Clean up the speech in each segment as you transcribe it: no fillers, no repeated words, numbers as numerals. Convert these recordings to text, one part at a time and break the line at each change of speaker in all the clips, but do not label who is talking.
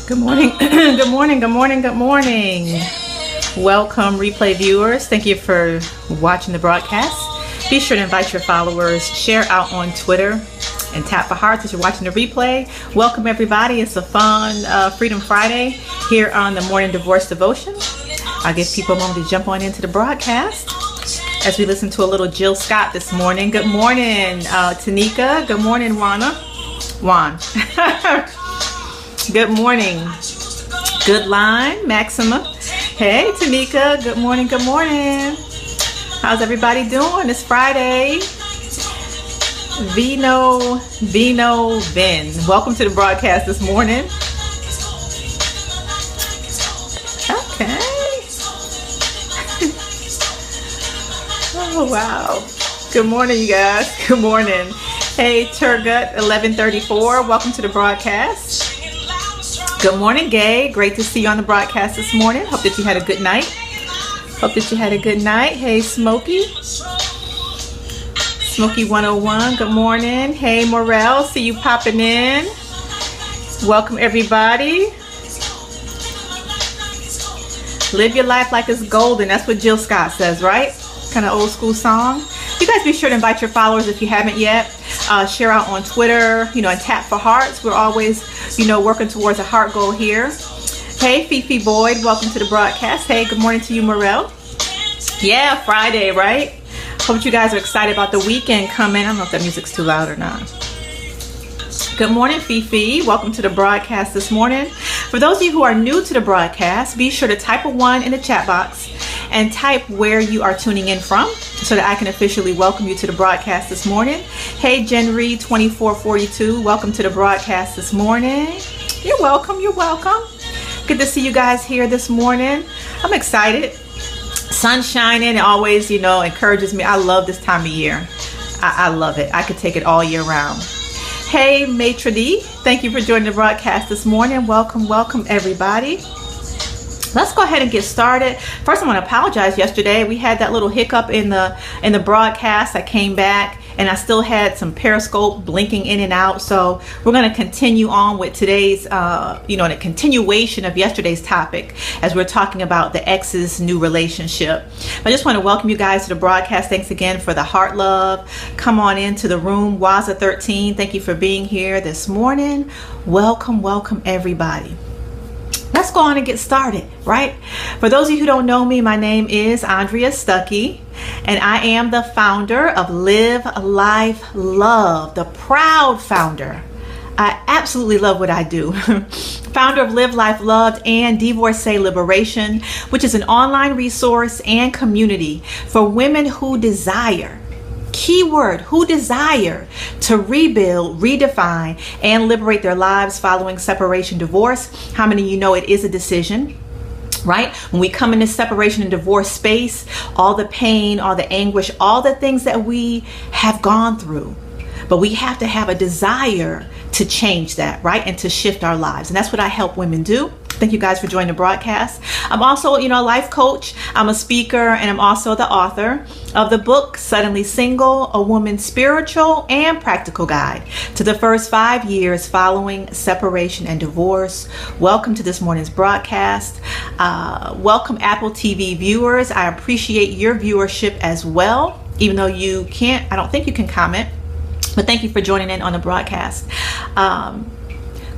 Good morning. Good morning. Good morning. Good morning. Welcome, replay viewers. Thank you for watching the broadcast. Be sure to invite your followers, share out on Twitter, and tap the hearts as you're watching the replay. Welcome, everybody. It's a fun Freedom Friday here on the Morning Divorce Devotion. I'll give people a moment to jump on into the broadcast as we listen to a little Jill Scott this morning. Good morning, Tanika. Good morning, Juan. Good morning. Good line, Maxima. Hey, Tanika. Good morning. Good morning. How's everybody doing? It's Friday. Vin. Welcome to the broadcast this morning. Okay. Oh, wow. Good morning, you guys. Good morning. Hey, Turgut 1134. Welcome to the broadcast. Good morning, Gay. Great to see you on the broadcast this morning. Hope that you had a good night. Hey, Smokey 101. Good morning. Hey, Morel. See you popping in. Welcome, everybody. Live your life like it's golden. That's what Jill Scott says, right? Kind of old school song. You guys be sure to invite your followers if you haven't yet. Share out on Twitter, and tap for hearts. We're always, working towards a heart goal here. Hey, Fifi Boyd, welcome to the broadcast. Hey, good morning to you, Morel. Yeah, Friday, right? Hope you guys are excited about the weekend coming. I don't know if that music's too loud or not. Good morning, Fifi. Welcome to the broadcast this morning. For those of you who are new to the broadcast, be sure to type a 1 in the chat box and type where you are tuning in from so that I can officially welcome you to the broadcast this morning. Hey, Jenry 2442, welcome to the broadcast this morning. You're welcome. Good to see you guys here this morning. I'm excited. Sun shining always, encourages me. I love this time of year. I love it. I could take it all year round. Hey, Maitre D, thank you for joining the broadcast this morning. Welcome, everybody. Let's go ahead and get started. First, I want to apologize. Yesterday, we had that little hiccup in the broadcast. I came back and I still had some Periscope blinking in and out. So we're going to continue on with today's, a continuation of yesterday's topic as we're talking about the ex's new relationship. I just want to welcome you guys to the broadcast. Thanks again for the heart love. Come on into the room. Waza13, thank you for being here this morning. Welcome, everybody. Let's go on and get started, right? For those of you who don't know me, my name is Andrea Stuckey, and I am the founder of Live Life Love, the proud founder. I absolutely love what I do. Founder of Live Life Loved and Divorcee Liberation, which is an online resource and community for women who desire, keyword, who desire to rebuild, redefine, and liberate their lives following separation, divorce. How many of you know it is a decision, right? When we come in this separation and divorce space, all the pain, all the anguish, all the things that we have gone through, but we have to have a desire to change that, right? And to shift our lives. And that's what I help women do. Thank you guys for joining the broadcast. I'm also, a life coach. I'm a speaker, and I'm also the author of the book, Suddenly Single, A Woman's Spiritual and Practical Guide to the First 5 Years Following Separation and Divorce. Welcome to this morning's broadcast. Welcome, Apple TV viewers. I appreciate your viewership as well, even though I don't think you can comment, but thank you for joining in on the broadcast.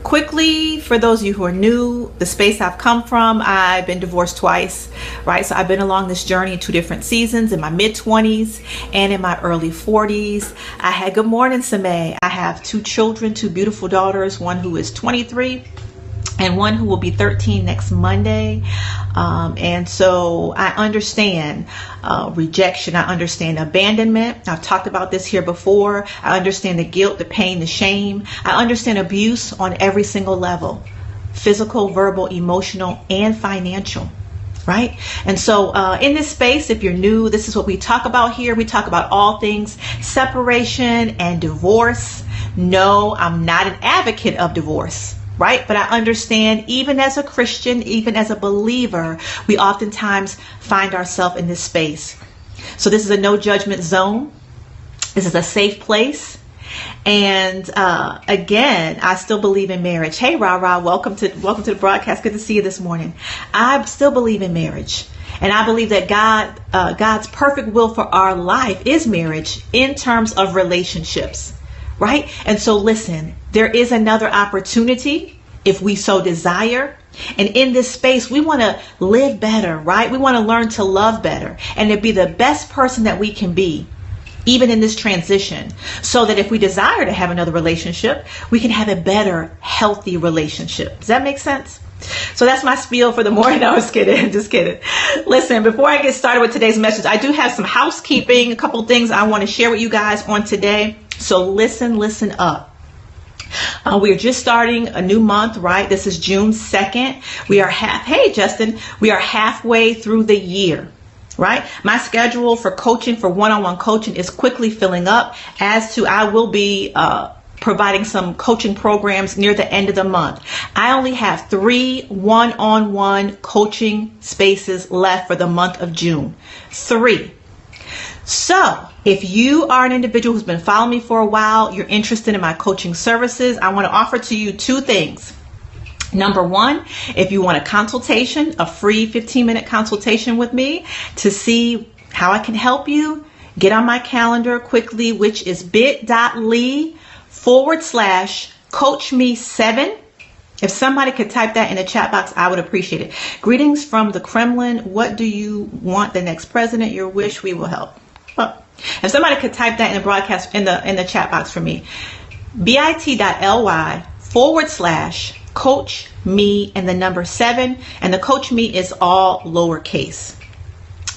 Quickly, for those of you who are new, the space I've come from, I've been divorced twice, right? So I've been along this journey in 2 different seasons, in my mid-20s and in my early 40s. Good morning, Samay. I have 2 children, 2 beautiful daughters, one who is 23 and one who will be 13 next Monday. And so I understand rejection. I understand abandonment. I've talked about this here before. I understand the guilt, the pain, the shame. I understand abuse on every single level: physical, verbal, emotional, and financial. Right? And so in this space, if you're new, this is what we talk about here. We talk about all things separation and divorce. No, I'm not an advocate of divorce. Right? But I understand, even as a Christian, even as a believer, we oftentimes find ourselves in this space. So this is a no judgment zone. This is a safe place. And again, I still believe in marriage. Hey, Ra, welcome to the broadcast. Good to see you this morning. I still believe in marriage. And I believe that God's perfect will for our life is marriage in terms of relationships, right? And so listen, there is another opportunity if we so desire. And in this space, we want to live better, right? We want to learn to love better and to be the best person that we can be, even in this transition, so that if we desire to have another relationship, we can have a better, healthy relationship. Does that make sense? So that's my spiel for the morning. No, I was kidding. Just kidding. Listen, before I get started with today's message, I do have some housekeeping, a couple things I want to share with you guys on today. So listen up. We are just starting a new month, right? This is June 2nd. Hey, Justin, we are halfway through the year, right? My schedule for coaching, for one-on-one coaching, is quickly filling up. I will be providing some coaching programs near the end of the month. I only have 3 one-on-one coaching spaces left for the month of June. 3. So if you are an individual who's been following me for a while, you're interested in my coaching services, I want to offer to you 2 things. Number 1, if you want a consultation, a free 15-minute consultation with me to see how I can help you, get on my calendar quickly, which is bit.ly/coachme7. If somebody could type that in the chat box, I would appreciate it. Greetings from the Kremlin. What do you want the next president? Your wish, we will help. If somebody could type that in the broadcast in the chat box for me, bit.ly/coach me and the number 7, and the coach me is all lowercase.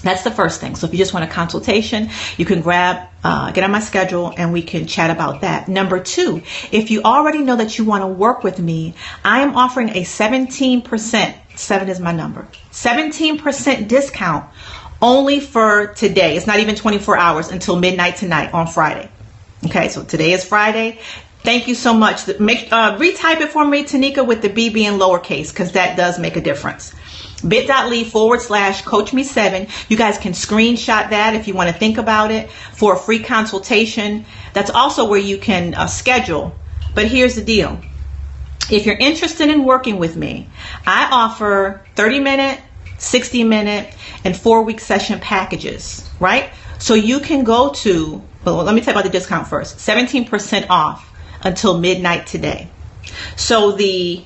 That's the first thing. So if you just want a consultation, you can get on my schedule and we can chat about that. Number 2, if you already know that you want to work with me, I am offering a 17%, 7 is my number, 17% discount only for today. It's not even 24 hours until midnight tonight on Friday. Okay, so today is Friday. Thank you so much. Retype it for me, Tanika, with the B being lowercase, because that does make a difference. bit.ly/coachme7. You guys can screenshot that if you want to think about it for a free consultation. That's also where you can schedule. But here's the deal. If you're interested in working with me, I offer 30-minute, 60-minute, and 4-week session packages, right? So you can go to, well, let me tell you about the discount first. 17% off until midnight today. So the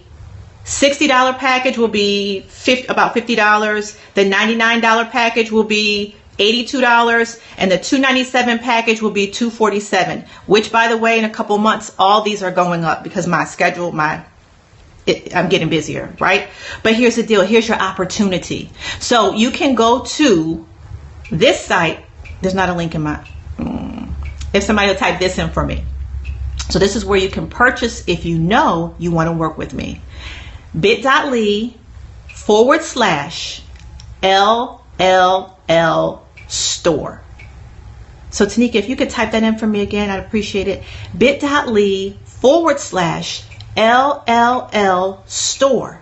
$60 package will be about $50. The $99 package will be $82, and the $297 package will be $247. Which, by the way, in a couple months, all these are going up because my schedule, I'm getting busier, right? But here's the deal. Here's your opportunity. So you can go to this site. There's not a link in my. If somebody will type this in for me. So this is where you can purchase if you know you want to work with me. bit.ly/LLL store. So Tanika, if you could type that in for me again, I'd appreciate it. bit.ly/LLL store.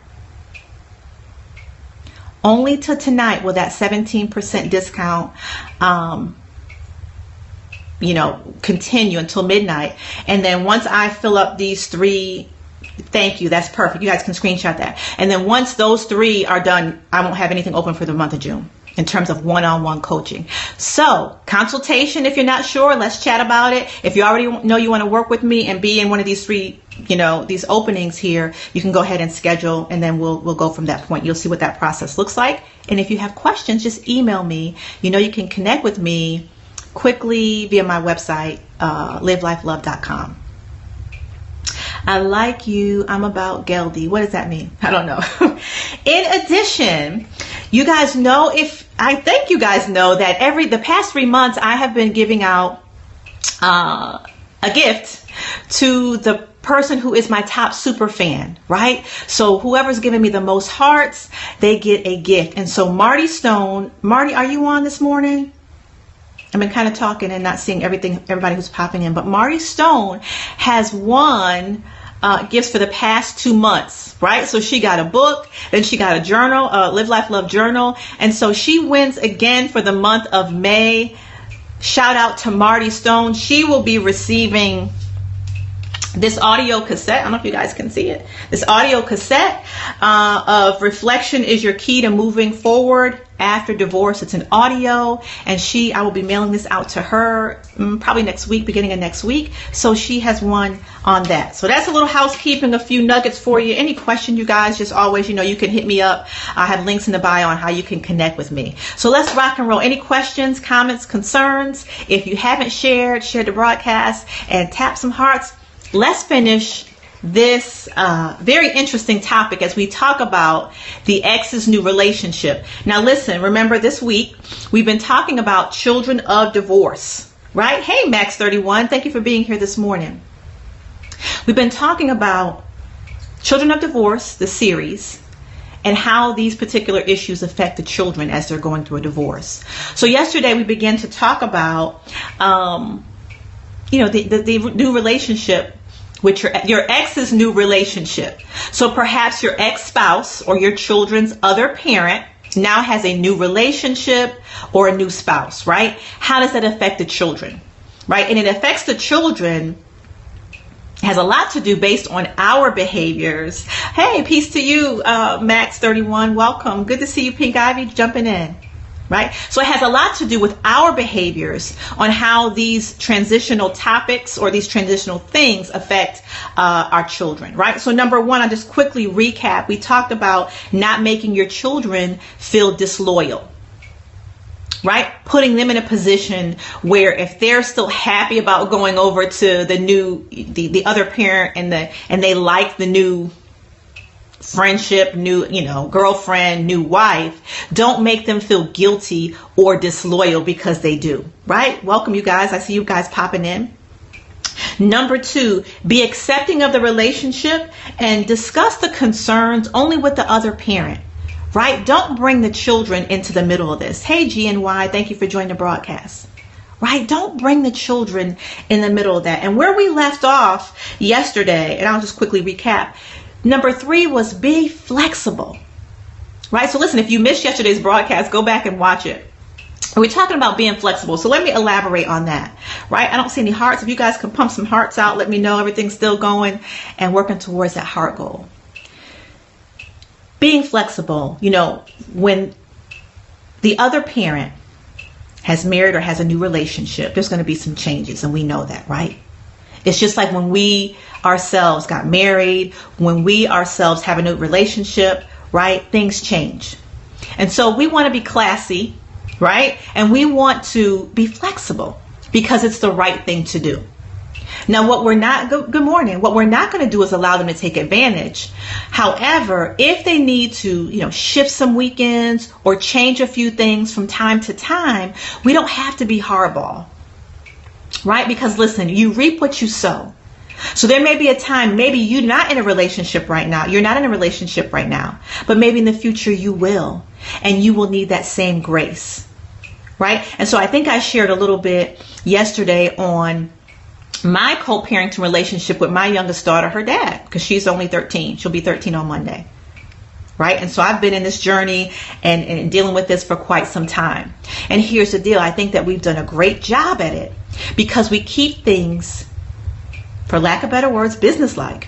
Only till tonight will that 17% discount continue until midnight. And then once I fill up these 3, thank you, that's perfect. You guys can screenshot that. And then once those 3 are done, I won't have anything open for the month of June in terms of one-on-one coaching. So consultation, if you're not sure, let's chat about it. If you already know you want to work with me and be in one of these 3, these openings here, you can go ahead and schedule, and then we'll go from that point. You'll see what that process looks like. And if you have questions, just email me. You can connect with me quickly via my website, livelifelove.com. I like you. I'm about Geldy. What does that mean? I don't know. In addition, you guys know, I think you guys know that the past 3 months I have been giving out a gift to the person who is my top super fan, right? So whoever's giving me the most hearts, they get a gift. And so Marty Stone, Marty, are you on this morning? I've been kind of talking and not seeing everybody who's popping in, but Marty Stone has won gifts for the past 2 months, right? So she got a book, then she got a journal, Live Life Love journal. And so she wins again for the month of May. Shout out to Marty Stone. She will be receiving this audio cassette. I don't know if you guys can see it. This audio cassette of Reflection is Your Key to Moving Forward After Divorce. It's an audio, and I will be mailing this out to her probably next week, beginning of next week. So she has one on that. So that's a little housekeeping, a few nuggets for you. Any question, you guys, just always, you can hit me up. I have links in the bio on how you can connect with me. So let's rock and roll. Any questions, comments, concerns? If you haven't share the broadcast and tap some hearts. Let's finish this very interesting topic as we talk about the ex's new relationship. Now listen, remember this week we've been talking about children of divorce, right? Hey, Max31, thank you for being here this morning. We've been talking about children of divorce, the series, and how these particular issues affect the children as they're going through a divorce. So yesterday we began to talk about, the new relationship with your ex's new relationship. So perhaps your ex-spouse or your children's other parent now has a new relationship or a new spouse, right? How does that affect the children, right? And it affects the children, has a lot to do based on our behaviors. Hey, peace to you, Max31. Welcome. Good to see you, Pink Ivy, jumping in. Right? So it has a lot to do with our behaviors on how these transitional topics or these transitional things affect our children, right? So number one, I'll just quickly recap. We talked about not making your children feel disloyal, right? Putting them in a position where if they're still happy about going over to the other parent and they like the new friendship, new, girlfriend, new wife, don't make them feel guilty or disloyal because they do, right? Welcome, you guys. I see you guys popping in. Number two, be accepting of the relationship and discuss the concerns only with the other parent, right? Don't bring the children into the middle of this. Hey, GNY, thank you for joining the broadcast. Right? Don't bring the children in the middle of that. And where we left off yesterday, and I'll just quickly recap, number three was be flexible, right? So listen, if you missed yesterday's broadcast, go back and watch it. We're talking about being flexible. So let me elaborate on that, right? I don't see any hearts. If you guys can pump some hearts out, let me know everything's still going and working towards that heart goal. Being flexible, when the other parent has married or has a new relationship, there's going to be some changes, and we know that, right? It's just like when we ourselves got married, when we ourselves have a new relationship, right? Things change. And so we want to be classy, right? And we want to be flexible because it's the right thing to do. Now, what we're not, good morning, what we're not going to do is allow them to take advantage. However, if they need to, shift some weekends or change a few things from time to time, we don't have to be hardball. Right? Because listen, you reap what you sow. So there may be a time, maybe you're not in a relationship right now. You're not in a relationship right now, but maybe in the future you will, and you will need that same grace. Right? And so I think I shared a little bit yesterday on my co-parenting relationship with my youngest daughter, her dad, because she's only 13. She'll be 13 on Monday. Right? And so I've been in this journey and dealing with this for quite some time. And here's the deal. I think that we've done a great job at it because we keep things, for lack of better words, businesslike.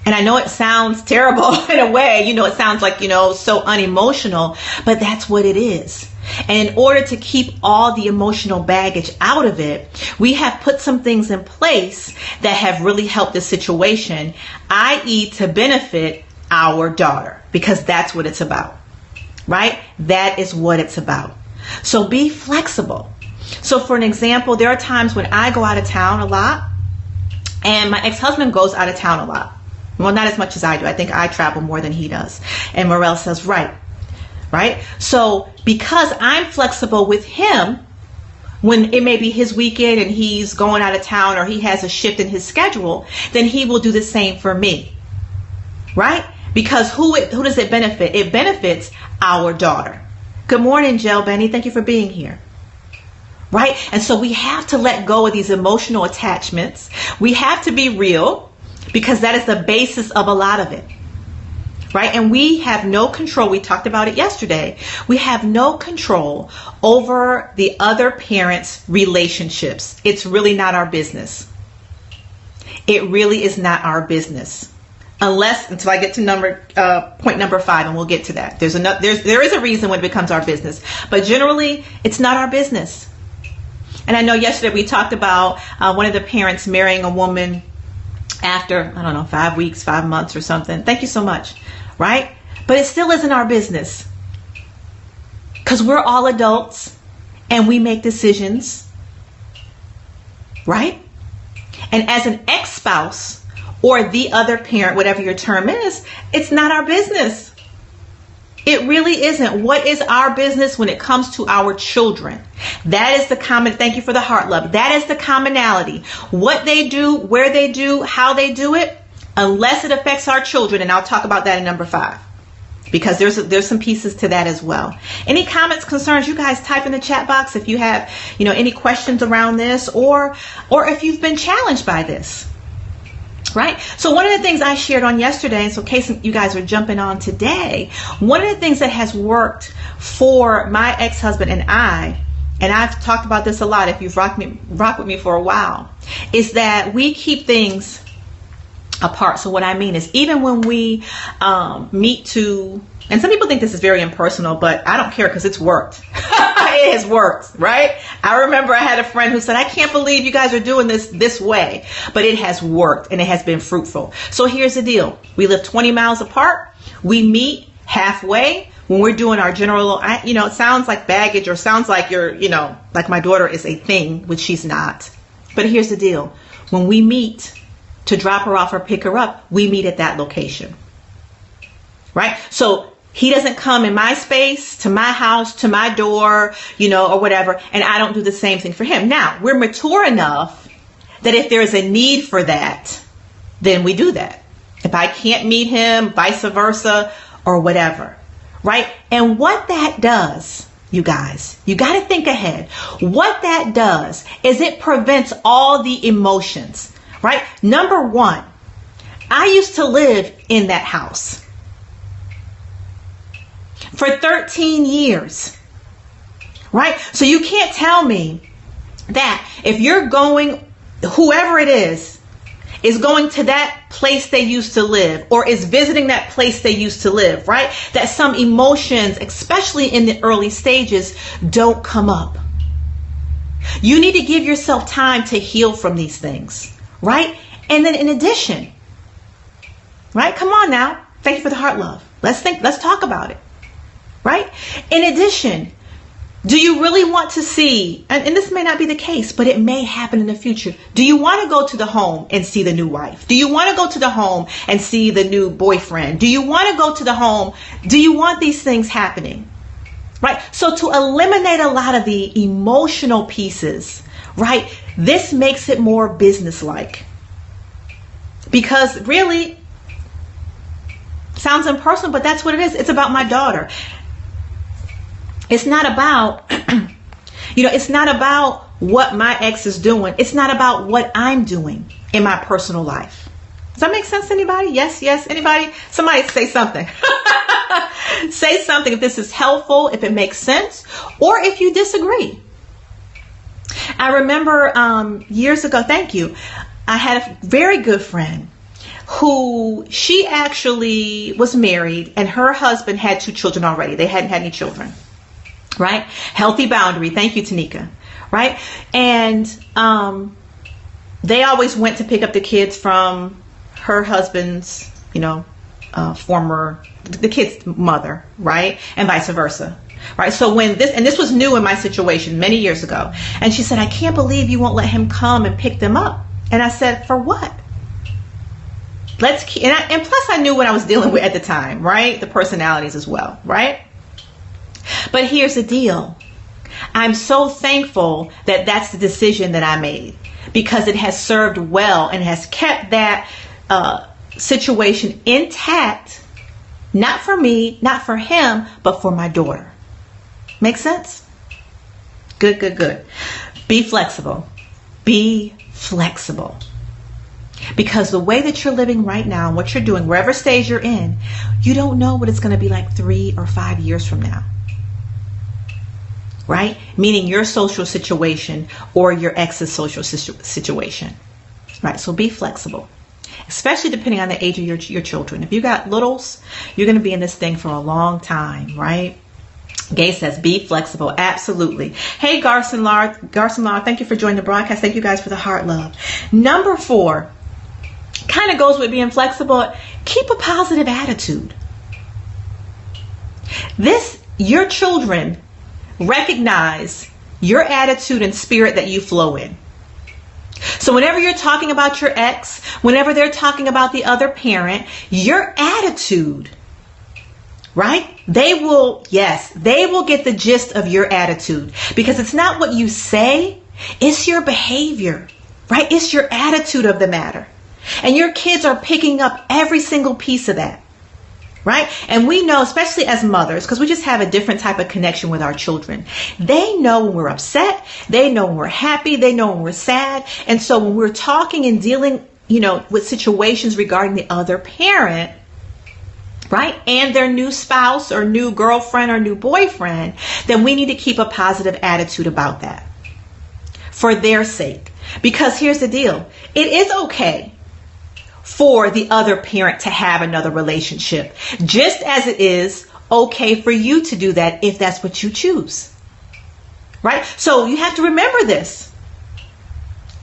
And I know it sounds terrible in a way, it sounds like, so unemotional, but that's what it is. And in order to keep all the emotional baggage out of it, we have put some things in place that have really helped the situation, i.e. to benefit our daughter, because that's what it's about, right? That is what it's about. So be flexible. So for an example, there are times when I go out of town a lot and my ex-husband goes out of town a lot. Well, not as much as I do. I think I travel more than he does. And Morel says, right. So because I'm flexible with him, when it may be his weekend and he's going out of town or he has a shift in his schedule, then he will do the same for me, right? Because who does it benefit? It benefits our daughter. Good morning, Jill Benny. Thank you for being here. Right? And so we have to let go of these emotional attachments. We have to be real because that is the basis of a lot of it. Right? And we have no control. We talked about it yesterday. We have no control over the other parent's relationships. It's really not our business. It really is not our business. Until I get to point number 5, and we'll get to that. There is a reason when it becomes our business, but generally it's not our business. And I know yesterday we talked about one of the parents marrying a woman after, 5 weeks, 5 months or something. Thank you so much. Right? But it still isn't our business, because we're all adults and we make decisions. Right? And as an ex-spouse or the other parent, whatever your term is, it's not our business. It really isn't. What is our business when it comes to our children? That is the common, thank you for the heart love. That is the commonality. What they do, where they do, how they do it, unless it affects our children. And I'll talk about that in number 5, because there's some pieces to that as well. Any comments, concerns, you guys type in the chat box if you have, any questions around this, or if you've been challenged by this. Right? So one of the things I shared on yesterday, and so in case you guys are jumping on today, one of the things that has worked for my ex-husband and I've talked about this a lot if you've rocked with me for a while, is that we keep things apart. So what I mean is, even when we meet to, and some people think this is very impersonal, but I don't care, because it's worked. It has worked, right? I remember I had a friend who said, I can't believe you guys are doing this way, but it has worked and it has been fruitful. So here's the deal. We live 20 miles apart. We meet halfway when we're doing our general, it sounds like baggage, or sounds like like my daughter is a thing, which she's not. But here's the deal. When we meet to drop her off or pick her up, we meet at that location. Right? So he doesn't come in my space, to my house, to my door, or whatever, and I don't do the same thing for him. Now, we're mature enough that if there's a need for that, then we do that. If I can't meet him, vice versa, or whatever. Right? And what that does, you guys, you got to think ahead. What that does is it prevents all the emotions. Right? Number 1, I used to live in that house for 13 years, right? So you can't tell me that if you're going, whoever it is going to that place they used to live, or is visiting that place they used to live, right? That some emotions, especially in the early stages, don't come up. You need to give yourself time to heal from these things, right? And then in addition, right? Come on now. Thank you for the heart love. Let's talk about it. Right? In addition, do you really want to see, and this may not be the case, but it may happen in the future. Do you want to go to the home and see the new wife? Do you want to go to the home and see the new boyfriend? Do you want to go to the home? Do you want these things happening? Right? So to eliminate a lot of the emotional pieces, right? This makes it more businesslike. Because really, sounds impersonal, but that's what it is. It's about my daughter. It's not about, it's not about what my ex is doing. It's not about what I'm doing in my personal life. Does that make sense to anybody? Yes. Anybody? Somebody say something. Say something if this is helpful, if it makes sense, or if you disagree. I remember years ago, thank you, I had a very good friend who, she actually was married, and her husband had 2 children already. They hadn't had any children. Right? Healthy boundary. Thank you, Tanika. Right? And they always went to pick up the kids from her husband's, former, the kid's mother. Right? And vice versa. Right? So when this was new in my situation many years ago. And she said, I can't believe you won't let him come and pick them up. And I said, for what? And plus I knew what I was dealing with at the time. Right? The personalities as well. Right? But here's the deal. I'm so thankful that that's the decision that I made, because it has served well and has kept that situation intact, not for me, not for him, but for my daughter. Make sense? Good. Be flexible. Be flexible. Because the way that you're living right now and what you're doing, wherever stage you're in, you don't know what it's going to be like 3 or 5 years from now. Right? Meaning your social situation or your ex's social situation. right? So be flexible, especially depending on the age of your children. If you got littles, you're going to be in this thing for a long time, right? Gay says, be flexible. Absolutely. Hey, Garson Law, thank you for joining the broadcast. Thank you guys for the heart love. Number 4 kind of goes with being flexible. Keep a positive attitude. Your children recognize your attitude and spirit that you flow in. So whenever you're talking about your ex, whenever they're talking about the other parent, your attitude, right? They will get the gist of your attitude, because it's not what you say, it's your behavior, right? It's your attitude of the matter. And your kids are picking up every single piece of that, right? And we know, especially as mothers, because we just have a different type of connection with our children. They know when we're upset. They know when we're happy. They know when we're sad. And so when we're talking and dealing, with situations regarding the other parent, right, and their new spouse or new girlfriend or new boyfriend, then we need to keep a positive attitude about that for their sake. Because here's the deal. It is okay for the other parent to have another relationship, just as it is okay for you to do that if that's what you choose, right? So you have to remember this.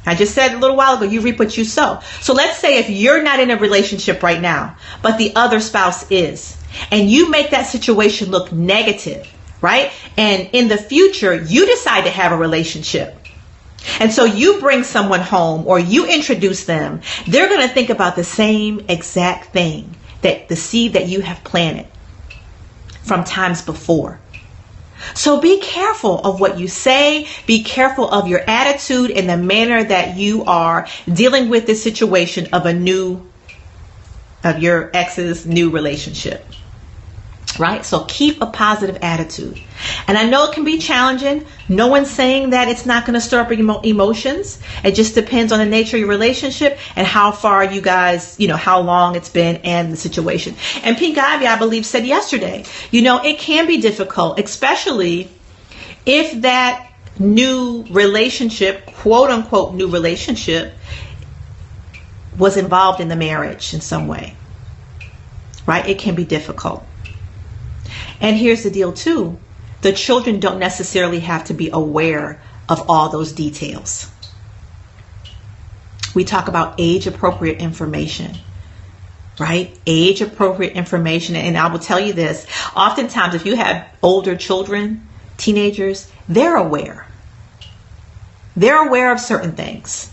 I just said a little while ago, you reap what you sow. So let's say if you're not in a relationship right now, but the other spouse is, and you make that situation look negative, right? And in the future, you decide to have a relationship. And so you bring someone home or you introduce them, they're going to think about the same exact thing, that the seed that you have planted from times before. So be careful of what you say. Be careful of your attitude and the manner that you are dealing with the situation of your ex's new relationship. Right? So keep a positive attitude. And I know it can be challenging. No one's saying that it's not going to stir up emotions. It just depends on the nature of your relationship and how far you guys, how long it's been and the situation. And Pink Ivy, I believe, said yesterday, it can be difficult, especially if that new relationship, quote unquote, new relationship, was involved in the marriage in some way. Right? It can be difficult. And here's the deal too. The children don't necessarily have to be aware of all those details. We talk about age-appropriate information, right? Age-appropriate information. And I will tell you this, oftentimes if you have older children, teenagers, they're aware. They're aware of certain things,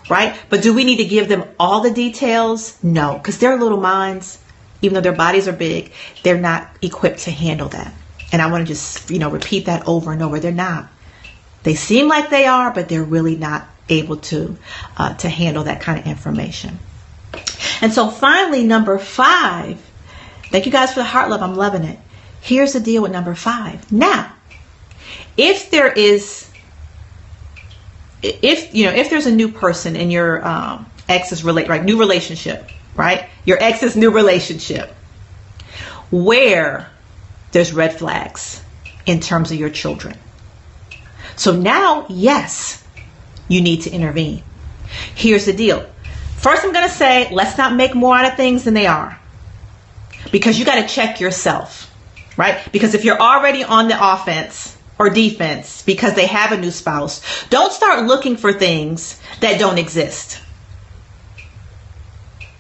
right? But do we need to give them all the details? No, because their little minds, even though their bodies are big, they're not equipped to handle that. And I want to just, repeat that over and over. They're not. They seem like they are, but they're really not able to handle that kind of information. And so finally, number 5, thank you guys for the heart love. I'm loving it. Here's the deal with number 5. Now, if there's a new person in your ex's new relationship, right? Your ex's new relationship, where there's red flags in terms of your children. So now, yes, you need to intervene. Here's the deal. First, I'm going to say, let's not make more out of things than they are. Because you got to check yourself, right? Because if you're already on the offense or defense because they have a new spouse, don't start looking for things that don't exist.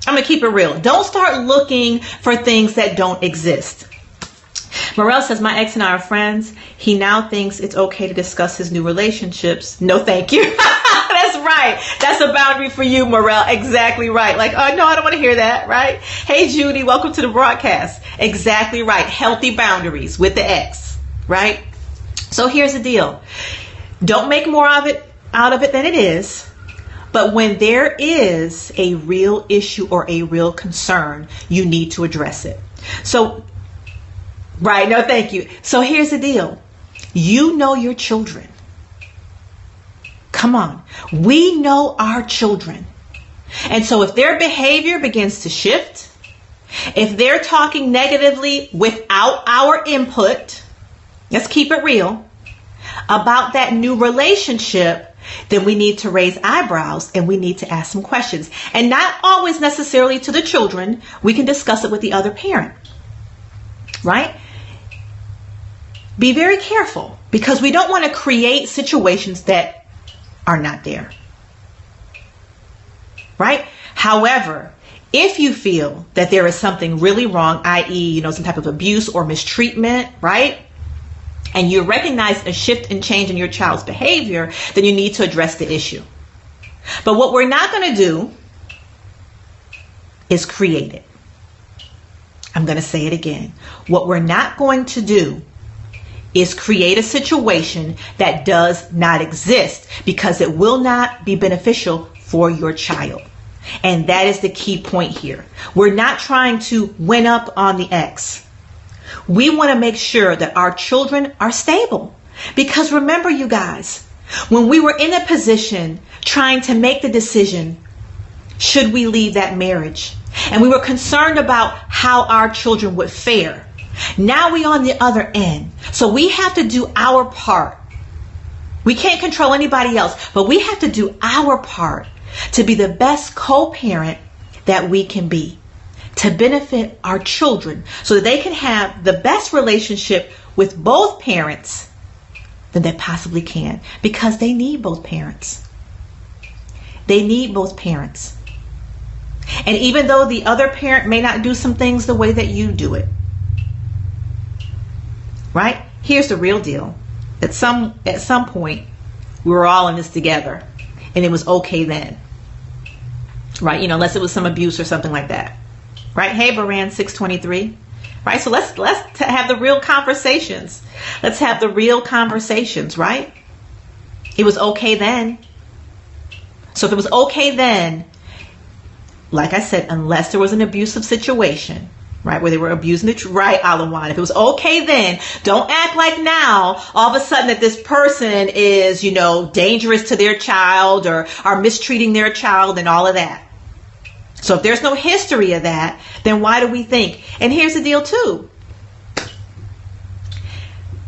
I'm going to keep it real. Don't start looking for things that don't exist. Morel says, my ex and I are friends. He now thinks it's okay to discuss his new relationships. No, thank you. That's right. That's a boundary for you, Morel. Exactly right. Like, oh, no, I don't want to hear that, right? Hey, Judy, welcome to the broadcast. Exactly right. Healthy boundaries with the ex, right? So here's the deal. Don't make more out of it than it is. But when there is a real issue or a real concern, you need to address it. So, right, no, thank you. So here's the deal. You know your children. Come on. We know our children. And so if their behavior begins to shift, if they're talking negatively without our input, let's keep it real, about that new relationship, then we need to raise eyebrows and we need to ask some questions. And not always necessarily to the children. We can discuss it with the other parent, right? Be very careful, because we don't want to create situations that are not there, right? However, if you feel that there is something really wrong, i.e., some type of abuse or mistreatment, right? And you recognize a shift and change in your child's behavior, then you need to address the issue. But what we're not going to do is create it. I'm going to say it again. What we're not going to do is create a situation that does not exist, because it will not be beneficial for your child. And that is the key point here. We're not trying to win up on the ex. We want to make sure that our children are stable. Because remember, you guys, when we were in a position trying to make the decision, should we leave that marriage? And we were concerned about how our children would fare. Now we're on the other end. So we have to do our part. We can't control anybody else, but we have to do our part to be the best co-parent that we can be, to benefit our children so that they can have the best relationship with both parents that they possibly can, because they need both parents. They need both parents. And even though the other parent may not do some things the way that you do it, right? Here's the real deal. At some point, we were all in this together, and it was okay then, right? Unless it was some abuse or something like that, right? Hey, Baran 623, right? So let's have the real conversations. Let's have the real conversations, right? It was okay then. So if it was okay then, like I said, unless there was an abusive situation, right, where they were abusing the right, Alawan. If it was okay then, don't act like now all of a sudden that this person is, dangerous to their child or are mistreating their child and all of that. So if there's no history of that, then why do we think? And here's the deal too.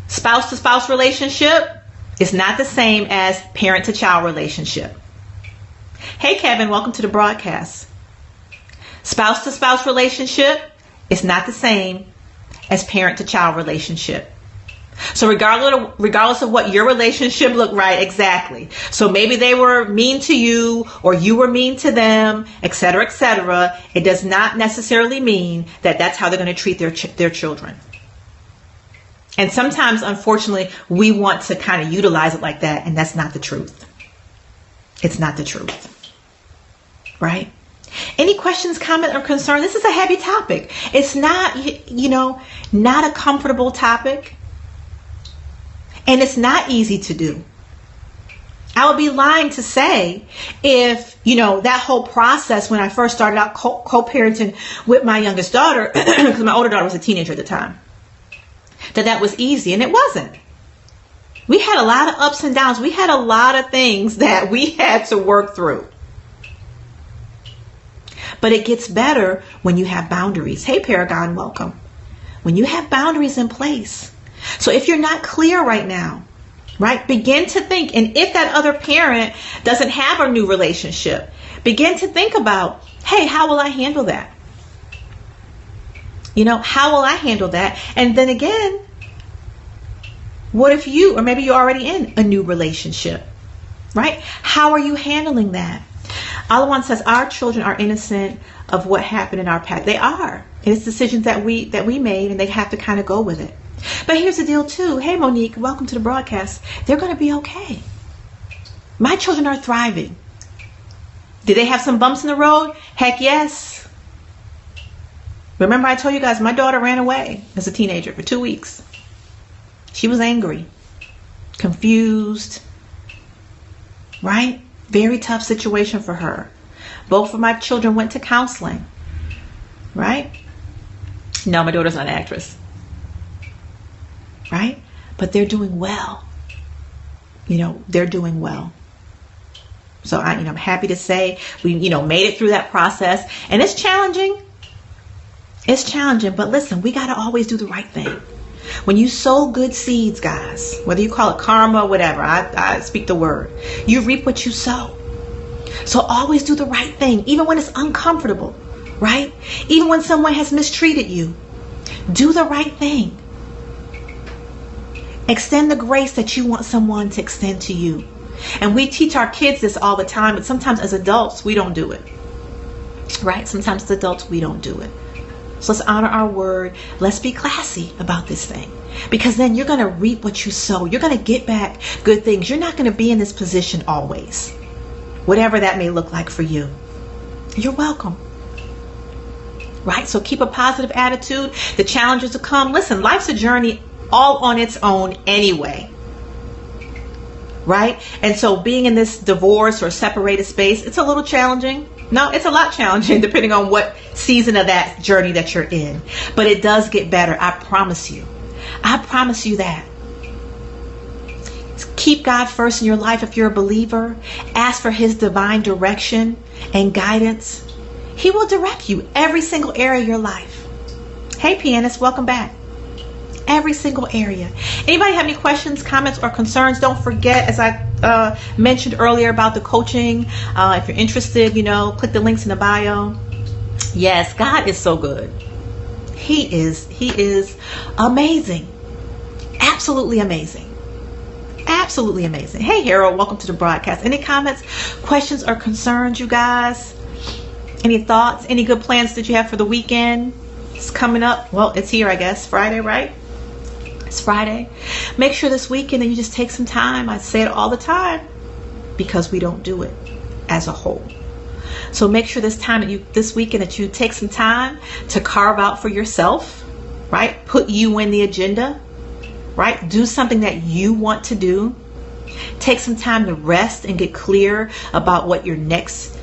Spouse to spouse relationship is not the same as parent to child relationship. Hey Kevin, welcome to the broadcast. Spouse to spouse relationship is not the same as parent to child relationship. So regardless of what your relationship looked right, exactly. So maybe they were mean to you or you were mean to them, etc., etc. It does not necessarily mean that that's how they're going to treat their children. And sometimes, unfortunately, we want to kind of utilize it like that, and that's not the truth. It's not the truth, right? Any questions, comment, or concern? This is a heavy topic. It's not, not a comfortable topic. And it's not easy to do. I would be lying to say if, that whole process when I first started out co-parenting with my youngest daughter, because my older daughter was a teenager at the time, that was easy. And it wasn't. We had a lot of ups and downs. We had a lot of things that we had to work through. But it gets better when you have boundaries. Hey, Paragon, welcome. When you have boundaries in place. So if you're not clear right now, right, begin to think. And if that other parent doesn't have a new relationship, begin to think about, hey, how will I handle that? How will I handle that? And then again, what if you, or maybe you're already in a new relationship, right? How are you handling that? Alawan says our children are innocent of what happened in our past. They are. It's decisions that we made, and they have to kind of go with it. But here's the deal too. Hey Monique, welcome to the broadcast. They're going to be okay. My children are thriving. Did they have some bumps in the road? Heck yes. Remember I told you guys my daughter ran away as a teenager for 2 weeks. She was angry, confused, right? Very tough situation for her. Both of my children went to counseling, right? No, my daughter's not an actress, right? But they're doing well. They're doing well. So I'm happy to say we, made it through that process. And it's challenging. It's challenging, but listen, we got to always do the right thing. When you sow good seeds, guys, whether you call it karma, whatever, I speak the word. You reap what you sow. So always do the right thing, even when it's uncomfortable, right? Even when someone has mistreated you, do the right thing. Extend the grace that you want someone to extend to you. And we teach our kids this all the time, but sometimes as adults, we don't do it. Right? Sometimes as adults, we don't do it. So let's honor our word. Let's be classy about this thing. Because then you're going to reap what you sow. You're going to get back good things. You're not going to be in this position always. Whatever that may look like for you. You're welcome. Right? So keep a positive attitude. The challenges will come. Listen, life's a journey all on its own anyway. Right? And so being in this divorce or separated space, it's a little challenging. No, it's a lot challenging depending on what season of that journey that you're in. But it does get better. I promise you. I promise you that. Keep God first in your life if you're a believer. Ask for his divine direction and guidance. He will direct you every single area of your life. Hey, pianist, welcome back. Every single area. Anybody have any questions, comments, or concerns? Don't forget, as I mentioned earlier about the coaching, if you're interested, click the links in the bio. Yes, God is so good. He is amazing. Absolutely amazing. Absolutely amazing. Hey, Harold, welcome to the broadcast. Any comments, questions, or concerns, you guys? Any thoughts? Any good plans that you have for the weekend? It's coming up. Well, it's here, I guess. Friday, right? It's Friday. Make sure this weekend that you just take some time. I say it all the time because we don't do it as a whole. So make sure this weekend that you take some time to carve out for yourself, right? Put you in the agenda, right? Do something that you want to do. Take some time to rest and get clear about what your next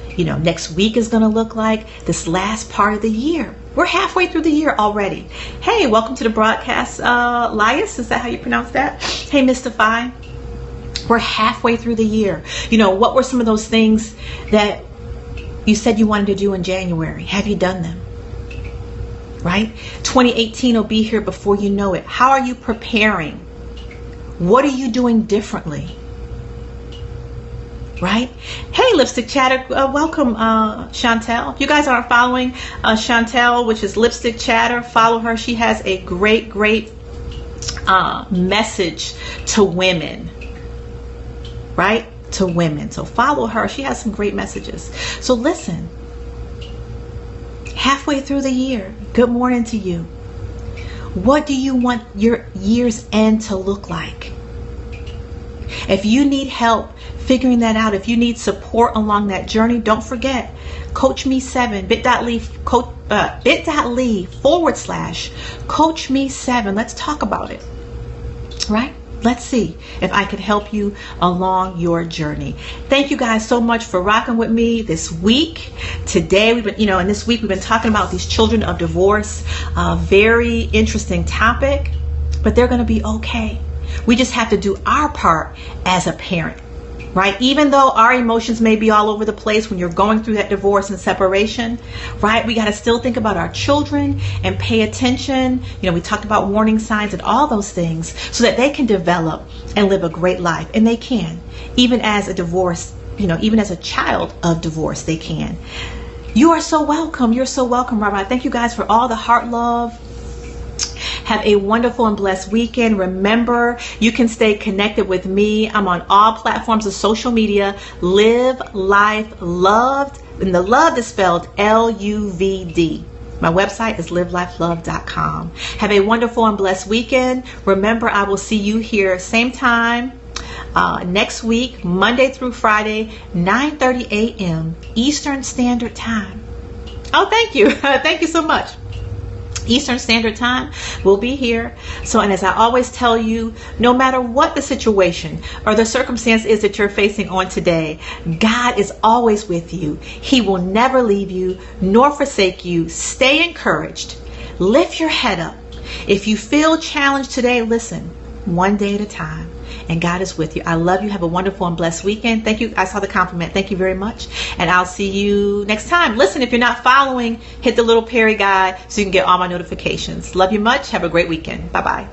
week is going to look like, this last part of the year. We're halfway through the year already. Hey, welcome to the broadcast, Lias. Is that how you pronounce that? Hey, Mystify. We're halfway through the year. What were some of those things that you said you wanted to do in January? Have you done them? Right? 2018 will be here before you know it. How are you preparing? What are you doing differently? Right? Hey, Lipstick Chatter, welcome, Chantel. If you guys aren't following Chantel, which is Lipstick Chatter, follow her. She has a great message to women, right? To women. So follow her. She has some great messages. So listen, halfway through the year, good morning to you. What do you want your year's end to look like? If you need help figuring that out, if you need support along that journey, don't forget, Coach Me 7, bit.ly /Coach Me 7. Let's talk about it, right? Let's see if I can help you along your journey. Thank you guys so much for rocking with me this week. Today, we've been, and this week we've been talking about these children of divorce. Very interesting topic, but they're going to be okay. We just have to do our part as a parent, right? Even though our emotions may be all over the place when you're going through that divorce and separation, right? We got to still think about our children and pay attention. We talked about warning signs and all those things so that they can develop and live a great life. And they can, even as a divorce, even as a child of divorce, they can. You are so welcome. You're so welcome, Rabbi. Thank you guys for all the heart love. Have a wonderful and blessed weekend. Remember, you can stay connected with me. I'm on all platforms of social media. Live Life Loved. And the love is spelled LUVD. My website is livelifelove.com. Have a wonderful and blessed weekend. Remember, I will see you here same time next week, Monday through Friday, 9:30 a.m. Eastern Standard Time. Oh, thank you. Thank you so much. Eastern Standard Time will be here. So, and as I always tell you, no matter what the situation or the circumstance is that you're facing on today, God is always with you. He will never leave you nor forsake you. Stay encouraged. Lift your head up. If you feel challenged today, listen, one day at a time. and God is with you. I love you. Have a wonderful and blessed weekend. Thank you. I saw the compliment. Thank you very much. And I'll see you next time. Listen, if you're not following, hit the little Perry guide so you can get all my notifications. Love you much. Have a great weekend. Bye-bye.